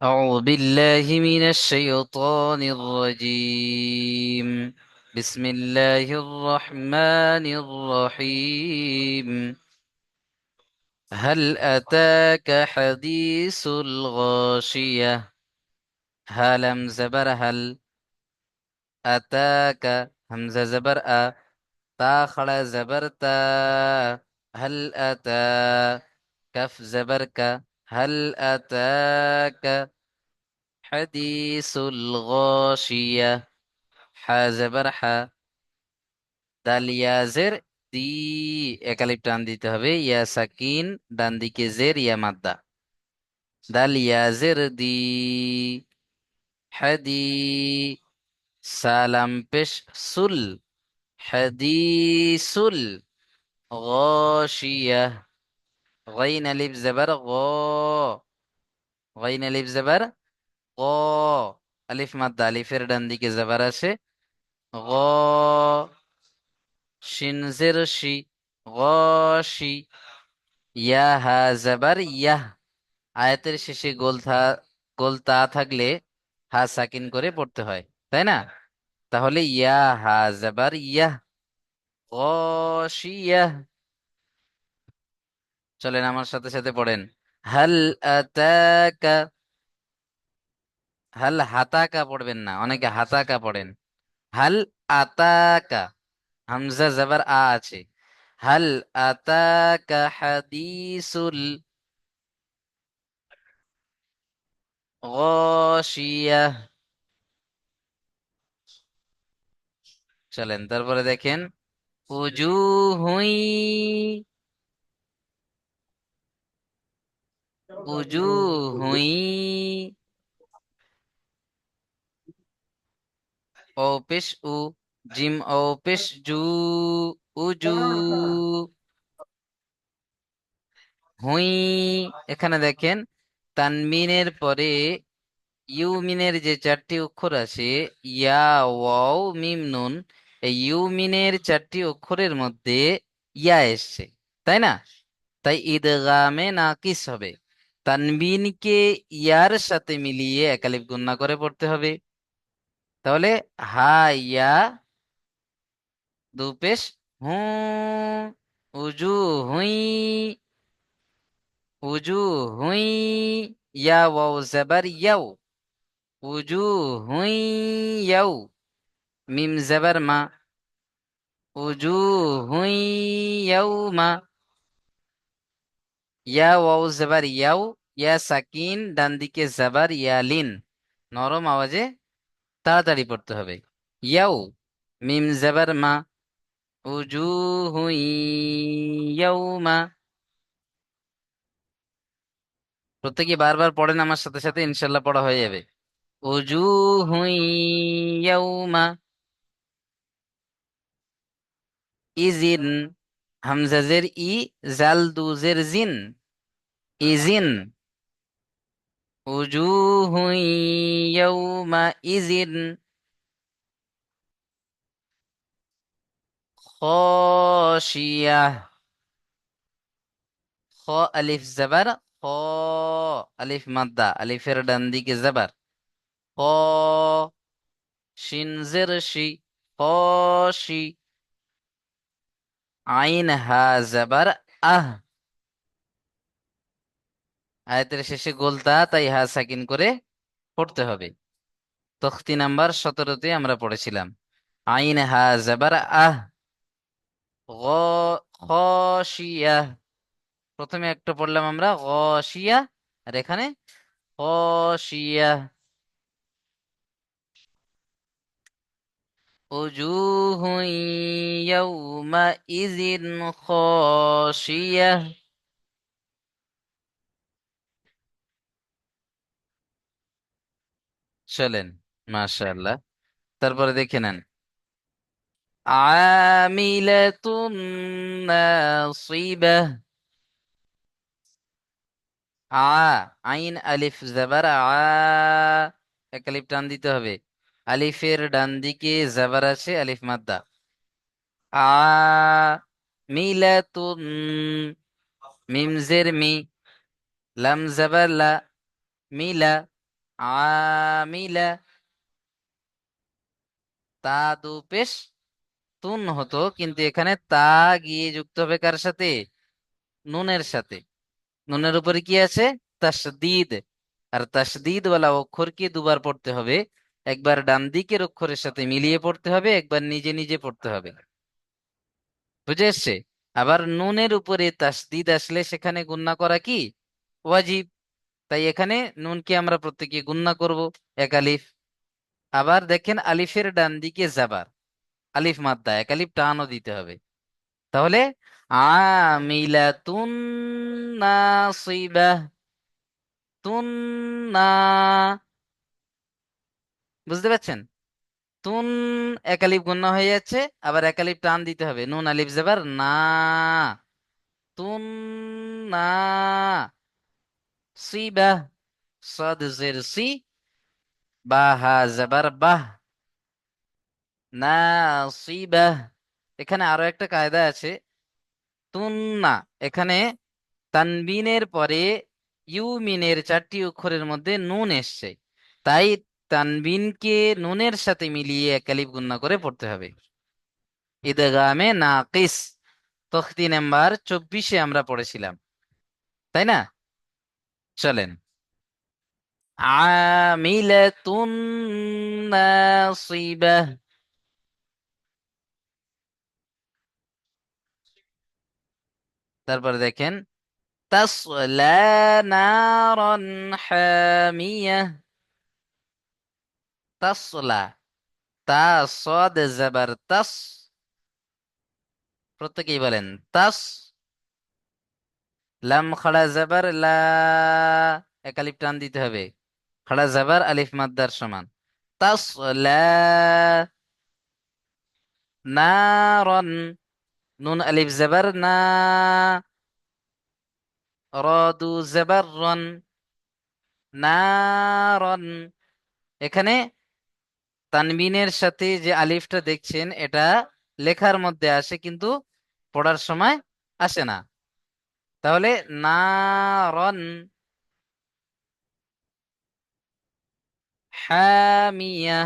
أعوذ بالله من الشيطان الرجيم. بسم الله الرحمن الرحيم. هل أتاك حديث الغاشية؟ هلم زبر هل أتاك همزة زبر تا خڑا زبر تا. هل أتى كف زبر هل أتاك حديث الغاشية. হা জবর হা, দাল ইয়াজের দি, একালিপ টান দিতে হবে, ইয়া সাকিন ডান দিকে জের ইয়া মাদ্দা, দাল ইয়াজের দি, হাদি, সালাম পেশ সুল, হাদিসুল, গাশিয়া, গাইন আলিফ জবর গ, গাইন আলিফ জবর গ, আলিফ মাদ্দা, আলিফের ডান দিকে জবর আছে, গ, শিন জের শি, গাশি, ইয়া হা জবর ইয়াহ, আয়াতের শেষে গোল তা থাকলে হা সাকিন করে পড়তে হয়, তাই না? তাহলে ইয়া হা জবর ইয়াহ, গাশিয়াহ। চলেন আমার সাথে সাথে পড়েন। হাল আতাকা, হাল হাতাকা পড়বেন না, অনেকে হাতাকা পড়েন। হাল আতাকা, হামজা জবর আ আছে। হাল আতাকা হাদিসুল গাশিয়াহ। চলেন তারপরে দেখেন, উজুহুই, উজুহুই, ও পেশ উ, জিম ও পেশ জু, উজু, হুই। এখানে দেখেন, তানমিনের পরে ইউমিনের যে চারটি অক্ষর আছে, ইয়া, ওয়াও, মিম, নুন, এই ইউমিনের চারটি অক্ষরের মধ্যে ইয়া এসছে, তাই না? তাই ইদগামে নাকিস হবে, তানবিনকে ইয়ার সাথে মিলিয়ে একালিফ গুণনা করে পড়তে হবে। তাহলে হা ইয়া দু পেশ হু, উজু হুই, উজু হুই, ইয়া ওয়াও জবর ইয়াও, উজু হুই ইয়াও, মিম জবর মা, উজু হুই ইয়াও মা, ইয়া ওয়াও জবর ইয়াও, ইয়া সাকিন ডান দিকে জবর ইয়ালিন, নরম আওয়াজে তাড়াতাড়ি পড়তে হবে। ইয়াও, মিম জবর মা, উজুহু ইয়াউমা। প্রত্যেকে বারবার পড়েন আমার সাথে সাথে, ইনশাল্লাহ পড়া হয়ে যাবে। উজুহু ইয়াউমা ইজিন, হামজা জের ই, জাল দু জের জিন, ইজিন, উজুহু ইয়াউমা ইজিন, খাশিয়াহ, খ আলিফ জবর খ, আলিফ মাদ্দা, আলিফের ডান দিকে জবর, খ, শিন জের শি, খাশি, আইন হা জবর আহ, আয়াতের শেষে গোলতা, তাই হা সাকিন করে পড়তে হবে। তখতি নাম্বার 17-তে আমরা পড়েছিলাম। আইন হা জবর আহ, খাশিয়া, প্রথমে একটা পড়লাম আমরা গাশিয়া, আর এখানে খাশিয়া। উজুহু ইয়াউমাইযিন খাশিয়াহ। চলেন, মাশাআল্লাহ। তারপরে দেখে নেন, আমিলাতুন নাসিবাহ, আ, আইন আলিফ জবর আ, এক আলিফ টান দিতে হবে, আলিফের ডান দিকে জবর আছে, আলিফ মাদ্দা, আ, মিলাতুন, মিম জের মি, লাম জবর লা, মিলা, আমিলা, তা দু পেশ তুন হতো, কিন্তু এখানে তা গিয়ে যুক্ত হবে কার সাথে? নুনের সাথে। নুনের উপরে কি আছে? তাসদিদ। আর তাসদিদ ওয়ালা অক্ষরকে দুবার পড়তে হবে। একবার ডান দিকের অক্ষরের সাথে মিলিয়ে পড়তে হবে, একবার নিজে নিজে পড়তে হবে। বুঝে এসছে? আবার নুনের উপরে তাসদিদ আসলে সেখানে গুণনা করা কি ওয়াজিব। তাই এখানে নুনকে আমরা প্রত্যেকে গুণনা করব, এক আলিফ। আবার দেখেন আলিফের ডান দিকে জাবার, আলিফ মাদ্দা, এক আলিফ টানও দিতে হবে। তাহলে আমিলাতুন নাসিবাহ, তুন না, বুঝতে পারছেন? তুন, এক আলিফ গুণনা হয়ে যাচ্ছে, আবার এক আলিফ টান দিতে হবে, নুন আলিফ জাবার না, তুন না, সিবাহ, সাদ জের সি, বা হা জাবার বাহ, নাসিবাহ। এখানে আরো একটা কায়দা আছে। তুন্না, এখানে তানবিনের পরে ইউমিনের চারটি অক্ষরের মধ্যে নুন এসছে, তাই তানবিনকে নুনের সাথে মিলিয়ে এক আলিফ গুণনা করে পড়তে হবে। ইদগামে নাকিস, তখতি নাম্বার 24-এ আমরা পড়েছিলাম, তাই না? চলেন, আমিলাতুন নাসিবাহ। তারপরে দেখেন তাসলা নারান হামিয়াহ, তাসলা, তা সদ জাবার তাস, প্রত্যেকেই বলেন তাস, লাম খাড়া জাবার লা, এক আলিফ টান দিতে হবে, খাড়া জাবার আলিফ মাদ্দার সমান। তাস লা নারন, নুন আলিফ জাবার না, রদু জাবার রন, নারন। এখানে তানবিনের সাথে যে আলিফটা দেখছেন, এটা লেখার মধ্যে আসে কিন্তু পড়ার সময় আসে না। তাহলে নারন হামিয়া,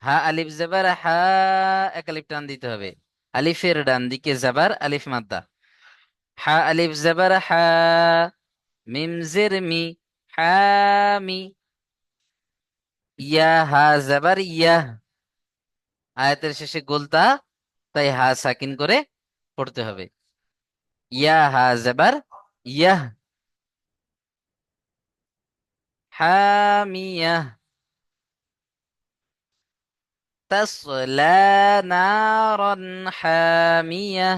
হা আলিফ জাবার হা, এক আলিফ টান দিতে হবে, আলিফের ডান দিকে জাবার আলিফ মাদ্দা, হা আলিফ জাবার হা, মিম জের মি, হামি, ইয়া হা জাবার ইয়া, আয়াতের শেষে গোলতা, তাই হা সাকিন করে পড়তে হবে। ইয়া হা জাবার ইয়াহ, হামিয়া, তাসলা নারান হামিয়া।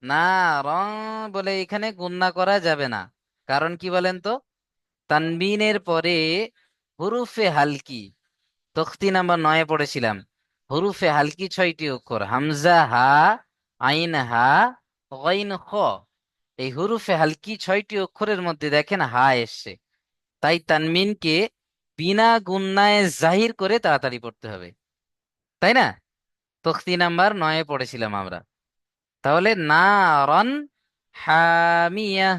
না, রং বলে এখানে গুণনা করা যাবে না। কারণ কি বলেন তো? তানবিনের পরে হুরুফে হালকি, তখতি নাম্বার 9 পড়েছিলাম, হুরুফে হালকি 6টি অক্ষর, হামজা হা, আইন হা, গইন খ। এই হুরুফে হালকি 6টি অক্ষরের মধ্যে দেখেন হা এসছে, তাই তানমিনকে বিনা গুণনায় জাহির করে তাড়াতাড়ি পড়তে হবে, তাই না? তখতি নাম্বার 9 পড়েছিলাম আমরা। তাহলে না রন হামিয়া,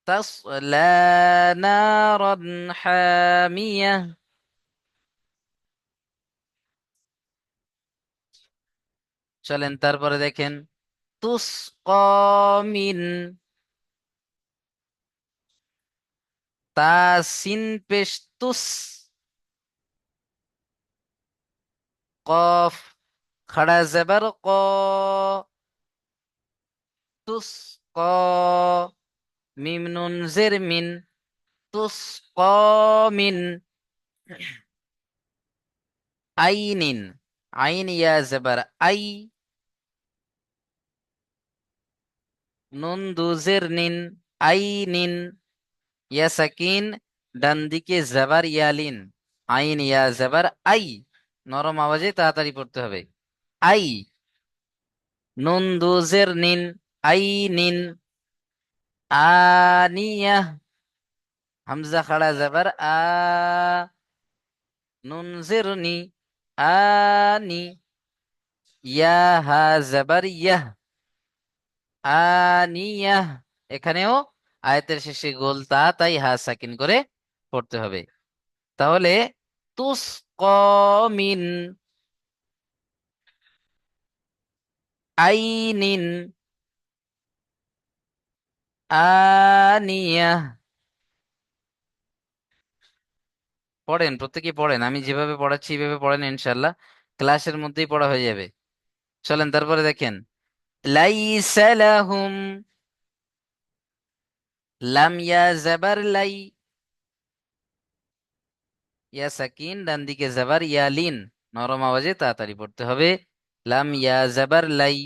তাসলা নারান হামিয়া। চলেন তারপরে দেখেন তুসকামিন, তাসিন পেশ তুস, কফ খাড়া জবর ক, তুস ক, মিম নুন জের মিন, তুসকামিন, আইনিন, আইন ইয়া জবর আই, নুন দুজের নিন, আইনিন, ইয়া সাকিন, ডান দিকে জাবার ইয়ালিন, আইন ইয়া জাবার আই, নরম আওয়াজে তাড়াতাড়ি পড়তে হবে। আই, নুন দুজের নিন, আই নিন, আনিয়া, হামজা খাড়া জাবার আ, নুন জের নি, আনি, ইয়া হা জাবার ইয়াহ, আনিয়াহ। এখানেও আয়াতের শেষে গোল তা, তাই হা সাকিন করে পড়তে হবে। তাহলে তুস মিন আইনিন আনিয়া। পড়েন, প্রত্যেকে পড়েন, আমি যেভাবে পড়াচ্ছি এইভাবে পড়েন, ইনশাল্লাহ ক্লাসের মধ্যেই পড়া হয়ে যাবে। চলেন তারপরে দেখেন, লাইসা লাহুম, লাম ইয়া জাবার লাই, ইয়া সাকিন, ডান দিকে জাবার ইয়া লিন, নরম আওয়াজে তাড়াতাড়ি পড়তে হবে। লাম ইয়া জাবার লাই,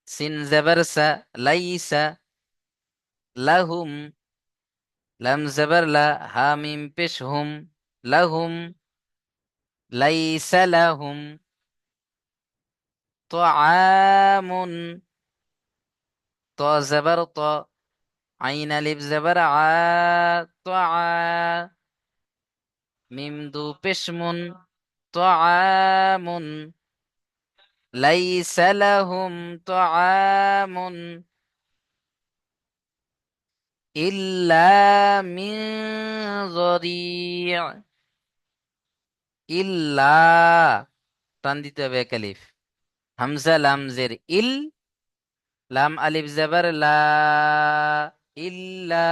সিন জাবার সা, লাইসা লাহুম, লাম জাবার লা, হা মিম পেশ হুম, লাহুম, লাইসা লাহুম, তাআমুন, ত জাবার ত, আইন আলিফ জাবার আ, তাআ, মিম দু পেশমুন, তাআমুন, লাইসা লাহুম তাআমুন ইল্লা মিন যরি', ইল্লা, টান দিতে হবে এক আলিফ, হামজা লাম জের ইল, লাম আলিফ জাবার লা, ইল্লা,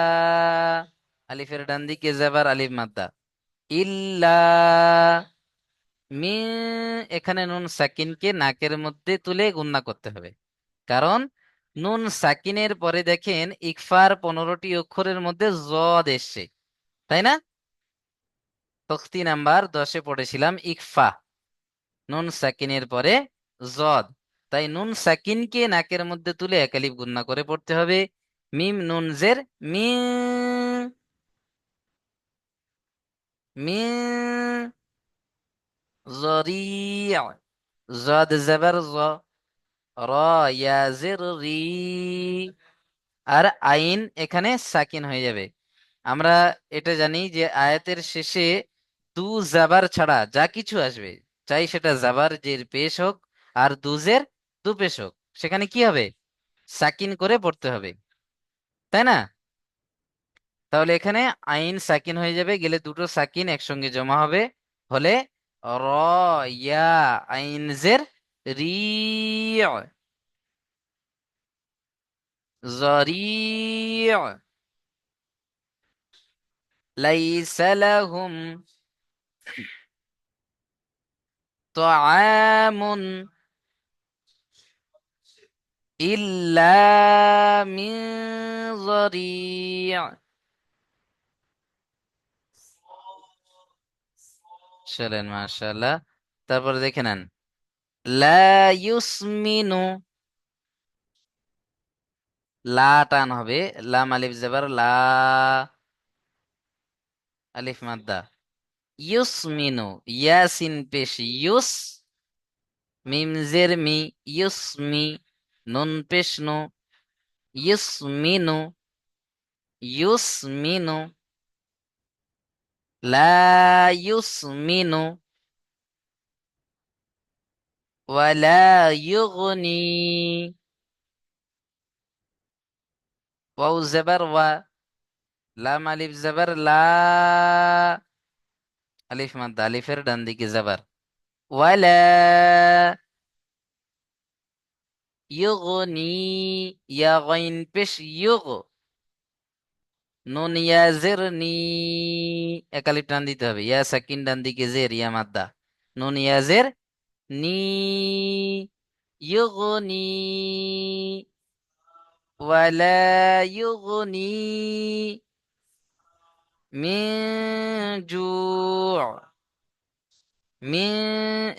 আলিফের ডান দিকে জাবার আলিফ মাদ্দা, ইল্লা মিন, এখানে নুন সাকিনকে নাকের মধ্যে তুলে গুণনা করতে হবে। কারণ নুন সাকিনের পরে দেখেন ইকফার 15টি অক্ষরের মধ্যে জদ এসছে, তাই না? তখতি নাম্বার 10-এ পড়েছিলাম ইকফা, নুন সাকিনের পরে জদ। তাই নুন সাকিনকে নাকের মধ্যে তুলে একালিফ গুণনা করে পড়তে হবে। মিম নুন জের মি, মি, জরি, জদ জবর জ, র ইয়া জের রি, আর আইন এখানে সাকিন হয়ে যাবে। আমরা এটা জানি যে আয়াতের শেষে দু জাবার ছাড়া যা কিছু আসবে, চাই সেটা জাবার জের পেশ হোক আর দুজের দু পেশ হোক, সেখানে কি হবে? সাকিন করে পড়তে হবে, তাই না? তাহলে এখানে আইন সাকিন হয়ে যাবে, গেলে দুটো সাকিন একসঙ্গে জমা হবে, হলে র ইয়া আইন জের রি, জরি, লাইসা লাহুম তাআমুন ইল্লা মিন যরি'। চলেন, মাশাআল্লাহ। তারপরে দেখে নেন, লা ইউসমিনু, লা টান হবে, লাম আলিফ জবর লা, আলিফ মাদ্দা, ইউসমিনু, ইয়াসিন পেশ ইউস, মিম জের মি, ইউসমি, নুন পেশ নু, ইউসমিনু, ইউসমিনু, লা ইউসমিনু, ওয়ালা ইউগনি, ওয়াও জবর ওয়া, লাম আলিফ জবর লা, আলিফ মাদ্দা, আলিফের ডান দিকে জবর, ওয়ালা ইউগনি, ইয়া গাইন পেশ ইউগ, নুন ইয়া জের নি, একালিফ টান দিতে হবে, ইয়া সাকিন ডান দিকে জের, ইয়া মাদ্দা, নুন ইয়া জের নি, ইউগনি, ওয়ালা ইউগনি মিন জু', মিন,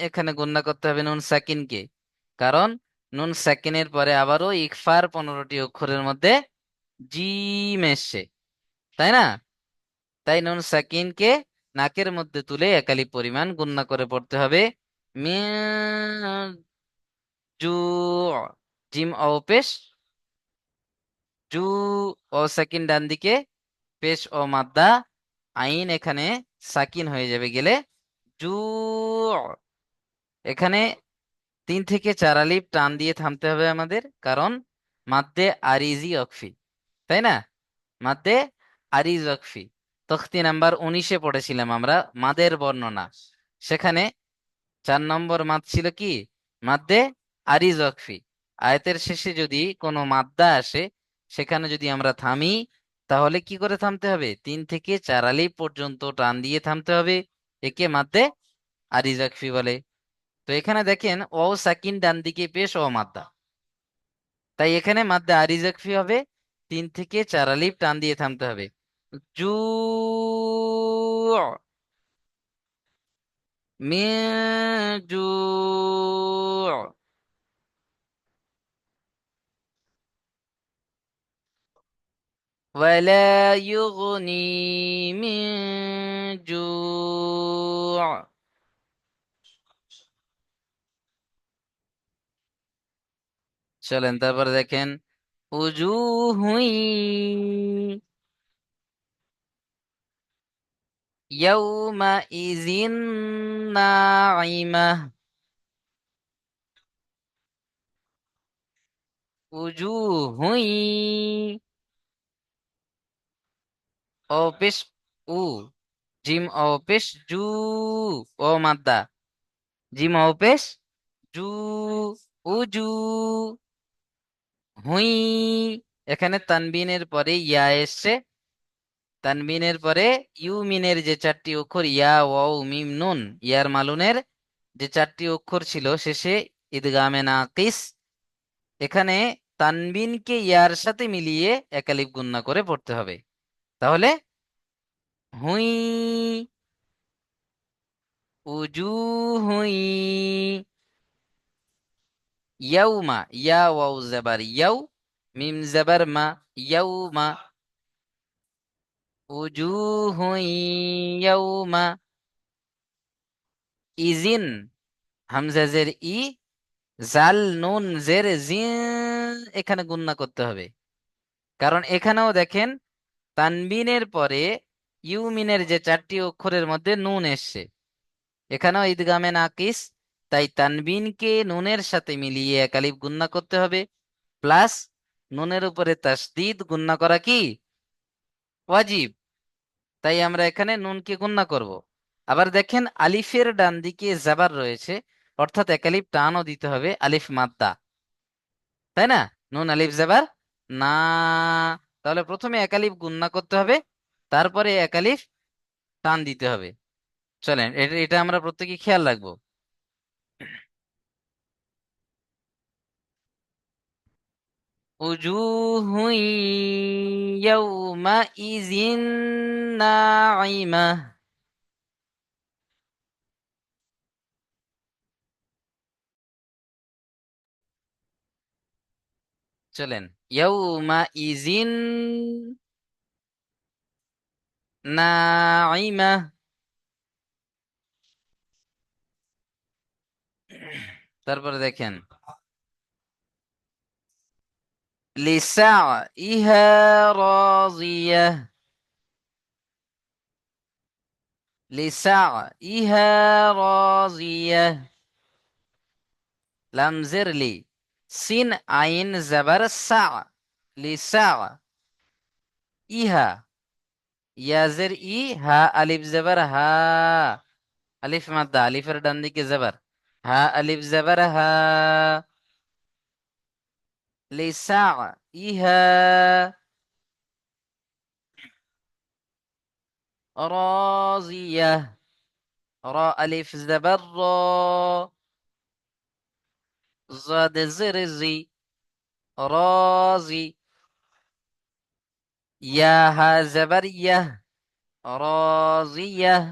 এখানে গণ্য করতে হবে নুন সাকিনকে, কারণ নুন সাকিনের পরে আবারও ইকফার 15টি অক্ষরের মধ্যে জিম এসছে, তাই না? তাই নুন সাকিনকে নাকের মধ্যে তুলে একালি পরিমাণ গণ্য করে পড়তে হবে। মিন জু, জিম ও পেশ জু, ও সাকিন ডান দিকে, পেশ ও মাদ্দা, আইন এখানে সাকিন হয়ে যাবে, গেলে জু। এখানে 3 থেকে 4 আলিফ টান দিয়ে থামতে হবে আমাদের, কারণ মাদ্দে আরিজি অকফি, তাই না? মাদ্দে আরিজ অকফি। তখতি নাম্বার 19-এ পড়েছিলাম আমরা মাদের বর্ণনা। সেখানে 4 নম্বর মাদ ছিল কি? মাদ্দে আরিজ অকফি। আয়াতের শেষে যদি কোনো মাদ্দা আসে, সেখানে যদি আমরা থামি, তাহলে কি করে থামতে হবে? 3 থেকে 4 আলিফ পর্যন্ত টান দিয়ে থামতে হবে। একে মাদ্দে আরিজ অকফি বলে। তো এখানে দেখেন ওয়াও সাকিন ডান দিকে পেশ ও মাদ্দা, তাই এখানে মাদ্দে আরিজ অকফি হবে, 3 থেকে 4 আলিফ টান দিয়ে থামতে হবে। জু মিন জু ولا يغني من جوع। চলেন তারপর দেখেন উজুহ ইয়াউমাইযিন নাঈমাহ। উজুহ ও পেশ উ, জিম ও পেশ জু, ও মাদ্দা, জিম ও পেশ জু, উজু হুই। এখানে তানবিনের পরে ইয়া এসছে, তানবিনের পরে ইউমিনের যে 4টি অক্ষর ইয়া ওয়াও মিম নুন, ইয়ার মালুনের যে 4টি অক্ষর ছিল শেষে ইদগামে নাকিস, এখানে তানবিনকে ইয়ার সাথে মিলিয়ে একালিফ গুন্না করে পড়তে হবে। তাহলে হুই, উজু হুই, ইয়াউমা, ইয়া ওয়াও জাবার ইয়াউ, মিম জাবার মা, ইয়াউমা, উজু হুই ইয়াউমা ইজিন, হামজা জের ই, জাল নুন জের জি, এখানে গুণনা করতে হবে। কারণ এখানেও দেখেন তানবিনের পরে ইউমিনের যে 4টি অক্ষরের মধ্যে নুন এসছে, এখানেও ঈদগামে নাকিস, তাই তানবিনকে নুনের সাথে মিলিয়ে এক আলিফ গুণনা করতে হবে। প্লাস নুনের উপরে তাসদিদ গুণনা করা কি ওয়াজিব, তাই আমরা এখানে নুনকে গুণনা করব। আবার দেখেন আলিফের ডান দিকে জাবার রয়েছে, অর্থাৎ এক আলিফ টানও দিতে হবে, আলিফ মাদ্দা, তাই না? নুন আলিফ জাবার না, তাহলে প্রথমে একালিফ গুণনা করতে হবে, তারপরে একালিফ টান দিতে হবে। চলেন এটা এটা আমরা প্রত্যেকে খেয়াল রাখবো। উজুহু ইয়াউমাইযিন নাঈমাহ। চলেন ইয়াউমাইযিন নাঈমাহ। তারপরে দেখেন লিসাইহা রাজিয়াহ, লিসাইহা রাজিয়াহ, লাম জের লি, সিন আইন জাবার সা, লিসা, ইহা, ইয়াজের ই, হা আলিফ জাবার হা, আলিফ মাদ্দা, আলিফের ডান দিকে জাবার, হা আলিফ জাবার হা, লিসা ইহা রাজিয়াহ, রা আলিফ জাবার র, জাদ জের জি, রাজি, ইয়া হা জাবার ইয়াহ, রাজিয়াহ।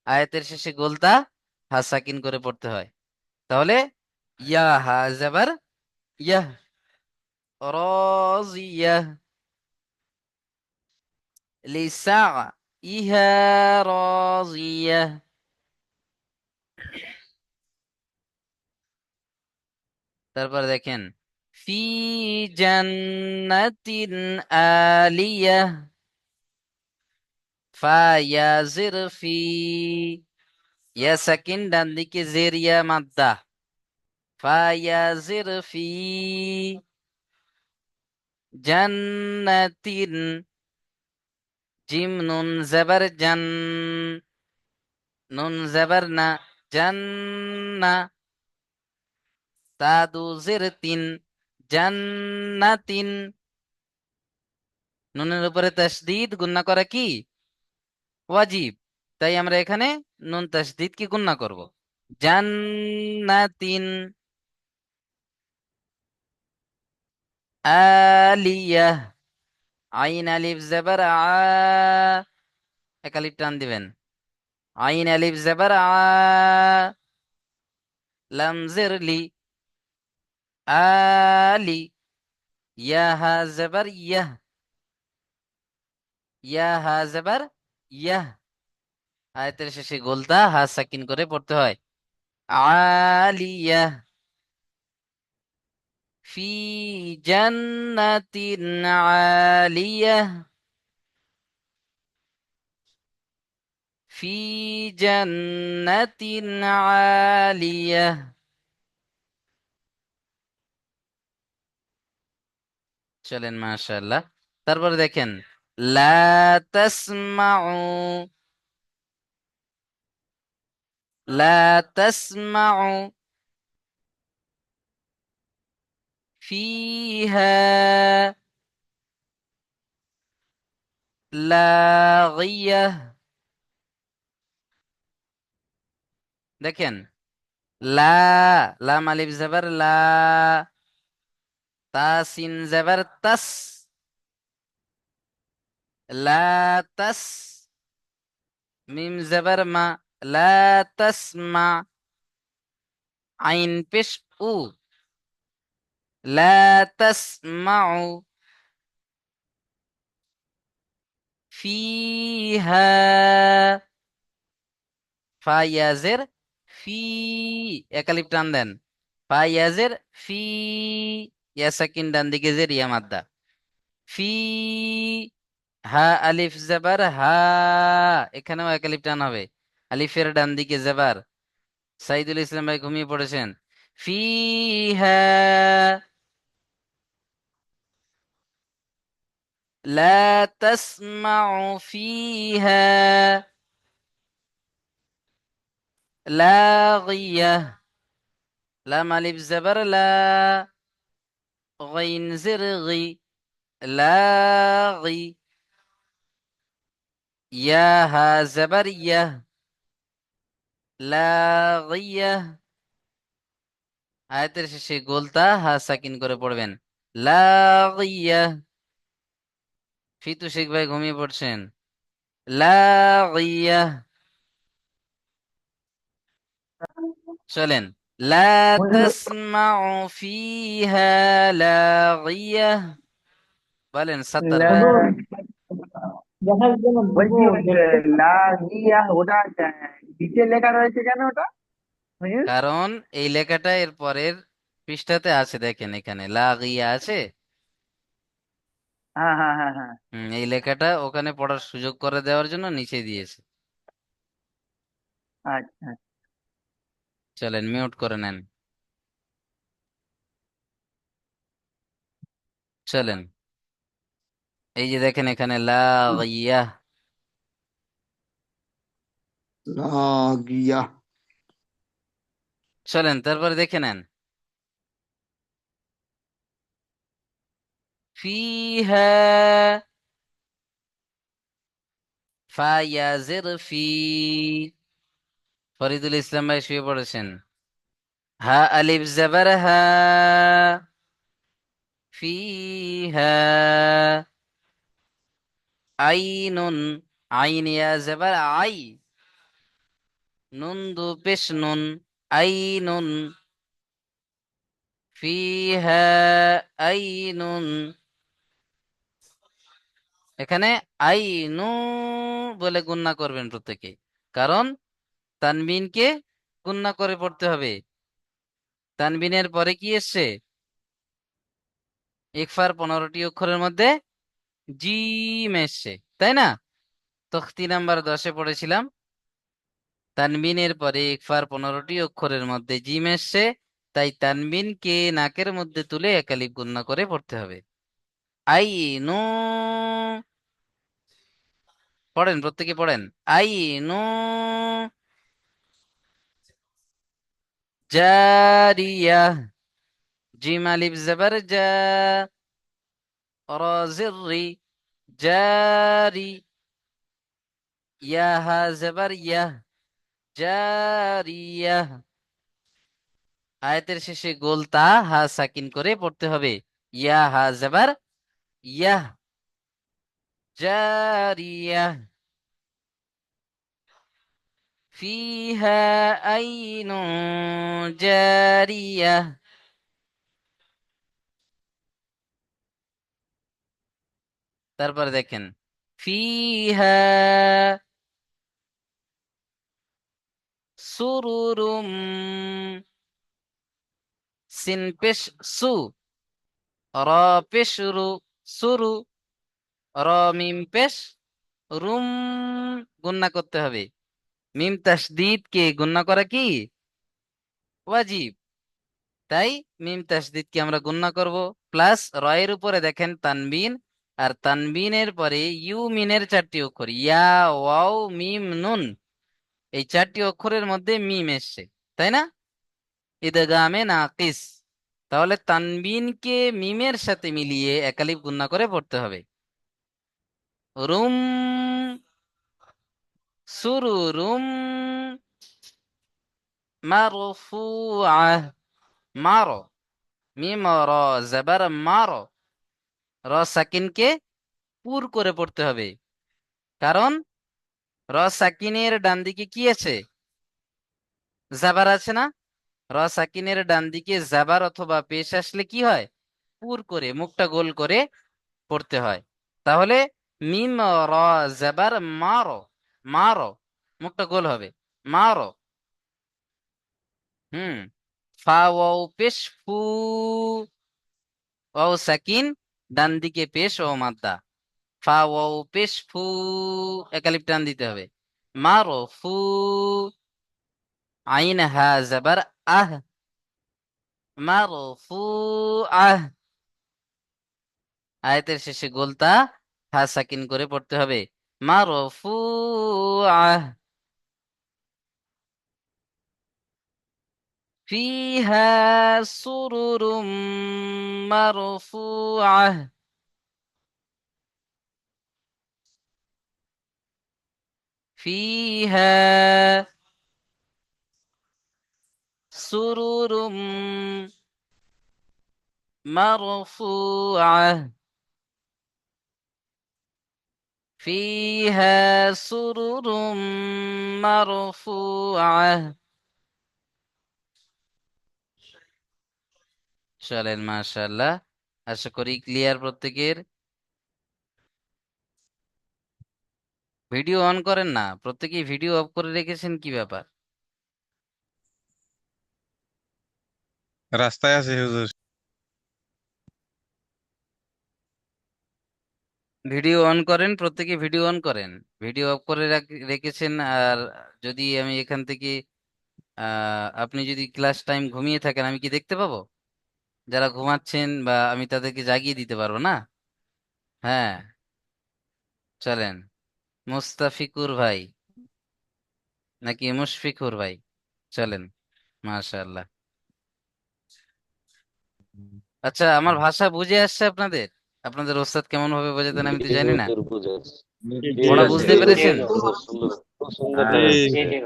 আয়াতের শেষে গোলতা হা সাকিন করে পড়তে হয়। তাহলে ইয়া হা জাবার ইয়াহ, রাজিয়াহ, লিসা ইহা রাজিয়াহ। তারপর দেখেন ফি জান্নাতিন আলিয়াহ, ফা ইয়া জির ফি, ইয়া সাকিন ডান দিকে জের ইয়া মাদ্দা, ফা ইয়া জির ফি, জান্নাতিন, জিম নুন জবর জান, নুন জবর না, জান্না, সাদু জির তিন, জান্নাতিন। নুনের উপরে তাসদিদ গুণা করা কি ওয়াজিব, তাই আমরা এখানে নুন তাসদিদ কি গুণা করব। জান্নাতিন আলিয়াহ, আইন আলিফ জবর আ, এক আলিফ টান দিবেন। আইন আলিফ জবর আ, লাম জির লি, আলি, ইয়া হা জবর ইয়াহ, ইয়া হা জবর ইয়াহ। আয়াতের শেষে গোলতা হা সাকিন করে পড়তে হয়। আলিয়াহ ফি জান্নাতিন আলিয়াহ, ফি জান্নাতিন আলিয়াহ। চলেন মাশাআল্লাহ। তারপর দেখেন লা তাসমাউ, লা তাসমাউ ফিহা লাগিয়াহ। দেখেন লা, লাম আলিফ জবর লা, তাসিন জবর তাস, লা তাস, মিম জবর মা, লা তাসমা, আইন পেশ উ, লা তাসমাউ ফিহা, ফায়াজের ফি, একালিপ টান দেন। ফায়াজের ফি, ইয়া সাকিন ডান দিকে জের ইয়া মাদ্দা, ফি, হা আলিফ জবর হা, এখানেও একালিপ টান হবে। আলিফের ডান দিকে জবর, সাইদুল ইসলাম ভাই ঘুমিয়ে পড়েছেন। ফিহা লা তাসমাউ ফিহা লাগিয়াহ, লাম আলিফ জবর লা, গাইন জির গি, লাগি, ইয়া হা জবর ইয়াহ, লাগিয়াহ। আয়াতের শেষে গোলতা হা সাকিন করে পড়বেন। লাগিয়াহ। ফিতু শেখ ভাই ঘুমিয়ে পড়ছেন। লাগিয়াহ। চলেন লা বুঝলো। তাসমাউ ফিহা লাগিয়াহ, বলেন সাত্তার ভাই। হুজুর, দেখার জন্য বলছি লা গিয়া ওটা নিচে লেখা রয়েছে কেন ওটা? হুজুর? কারণ এই লেখাটা এর পরের পৃষ্ঠাতে আছে, দেখেন এখানে লাগিয়া আছে। হ্যাঁ হ্যাঁ হ্যাঁ হ্যাঁ। এই লেখাটা ওখানে পড়ার সুযোগ করে দেওয়ার জন্য নিচে দিয়েছে। আচ্ছা। চলেন মিউট করে নেন। চলেন এই যে দেখেন এখানে লাগিয়া। লাগিয়া। চলেন তারপরে দেখে নেন ফিহা, ফায়াজের ফি, ফরিদুল ইসলাম ভাই শুয়ে পড়েছেন। হা আলিফ জবর হা, ফিহা আইনুন, আইন ইয়া জবর আই, নুন দু পেশ নুন, আইনুন, ফিহা আইনুন। এখানে আইনু বলে গুণনা করবেন প্রত্যেকে, কারণ তানবিনকে গুণনা করে পড়তে হবে। তানবিনের পরে কি এসছে? ইকফার 15টি অক্ষরের মধ্যে জিম এসছে, তাই না? তখতি নাম্বার 10-এ পড়েছিলাম তানবিনের পরে ইকফার 15টি অক্ষরের মধ্যে জিম এসছে, তাই তানবিনকে নাকের মধ্যে তুলে একালিপ গুণনা করে পড়তে হবে। আইনু, পড়েন প্রত্যেকে পড়েন। আইনু জারিয়াহ, জিম আলিফ জবর জা, রা জির রি, জারি, ইয়া হা জবর ইয়াহ, জারিয়াহ। আয়াতের শেষে গোল তা হা সাকিন করে পড়তে হবে। ইয়া হা জবর ইয়াহ, জারিয়াহ। ফিহা আইনু জারিয়াহ। তারপরে দেখেন, ফিহা সুরুরুম, সিন পেশ সু, র পেশ রু, সুরু, র মিম পেশ রুম, গুন্না করতে হবে। মিম তাসদিদ কে গুন্না করা কি ওয়াজিব, তাই মিম তাসদিদ কে আমরা গুন্না করব। প্লাস রয়ের উপরে দেখেন তানবিন, আর তানবিনের পরে ইউ মিনের চারটি অক্ষর, ইয়া ওয়াও মিম নুন, এই চারটি অক্ষরের মধ্যে মিম এসছে, তাই না? ইদগামে নাকিস। তাহলে তানবিনকে মিমের সাথে মিলিয়ে একালিফ গুন্না করে পড়তে হবে। রুম, সুরুরুম মারফুআহ, মারো, মিম র জবর মারো, র সাকিনকে পুর করে পড়তে হবে। কারণ র সাকিনের ডান দিকে কি আছে? জাবার আছে না? র সাকিনের ডান দিকে জাবার অথবা পেশ আসলে কি হয়? পুর করে, মুখটা গোল করে পড়তে হয়। তাহলে মিম র জাবার মারো, মারো, মুখটা গোল হবে, মারো। হুম। ফা ওয়াও পেশ ফু, ওয়াও সাকিন, ডান দিকে পেশ ও মাদ্দা, ফা ওয়াও পেশ ফু, একালিপ টান দিতে হবে। মারো ফু, আইন হা জাবার আহ, মারো ফু আহ। আয়াতের শেষে গোলতা হা সাকিন করে পড়তে হবে। মারো ফু আহ। ফিহা সুরুরুম মারফুআহ, ফিহা সুরুরুম মারফুআহ, ফিহা সুরুরুম মারফুআহ। চলেন, মাশাআল্লাহ। আশা করি ক্লিয়ার প্রত্যেকের। ভিডিও অন করেন না, প্রত্যেকেই ভিডিও অফ করে রেখেছেন, কি ব্যাপার? রাস্তায় আছি হুজুর। ভিডিও অন করেন, প্রত্যেকে ভিডিও অন করেন। ভিডিও অফ করে রেখেছেন। আর যদি আমি এখান থেকে আপনি যদি ক্লাস টাইম ঘুমিয়ে থাকেন, আমি কি দেখতে পাবো? যারা ঘুমাচ্ছেন বা আমি তাদেরকে জাগিয়ে দিতে পারবো না? হ্যাঁ। চলেন, মুস্তাফিকুর ভাই নাকি মুশফিকুর ভাই? চলেন, মাশাআল্লাহ। আচ্ছা, আমার ভাষা বুঝে আসছে আপনাদের? আপনাদের ওস্তাদ কেমন ভাবে বোঝাতেন আমি তো জি জানি না। হুজুর বুঝেছি। জি পড়া হুজুর বুঝতে খুব পেরেছেন? খুব সুন্দর, খুব সুন্দর জি করে জি বুঝছে। জি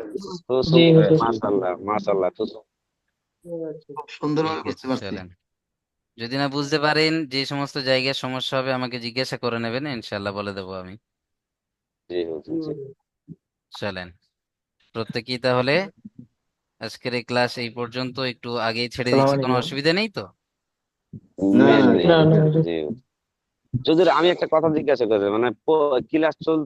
খুব জি সুন্দর, হুজুর, মাশাআল্লাহ মাশাআল্লাহ, খুব খুব সুন্দরভাবে ঠিক বুঝতে আছে, পারছি। চলেন। যদি না বুঝতে পারেন, যে সমস্ত জায়গায় সমস্যা হবে আমাকে জিজ্ঞাসা করে নেবেন, ইনশাল্লাহ বলে দেবো আমি। জি হুজুর জি। চলেন প্রত্যেকেই তাহলে, আজকের এই ক্লাস এই পর্যন্ত, একটু আগেই ছেড়ে সালাম দিচ্ছি, কোনো আলাইকুম। অসুবিধা নেই তো? না নেই না নেই না হুজুর, হুজুর। জি হুজুর। আমি একটা কথা জিজ্ঞাসা করি, মানে ক্লাস চল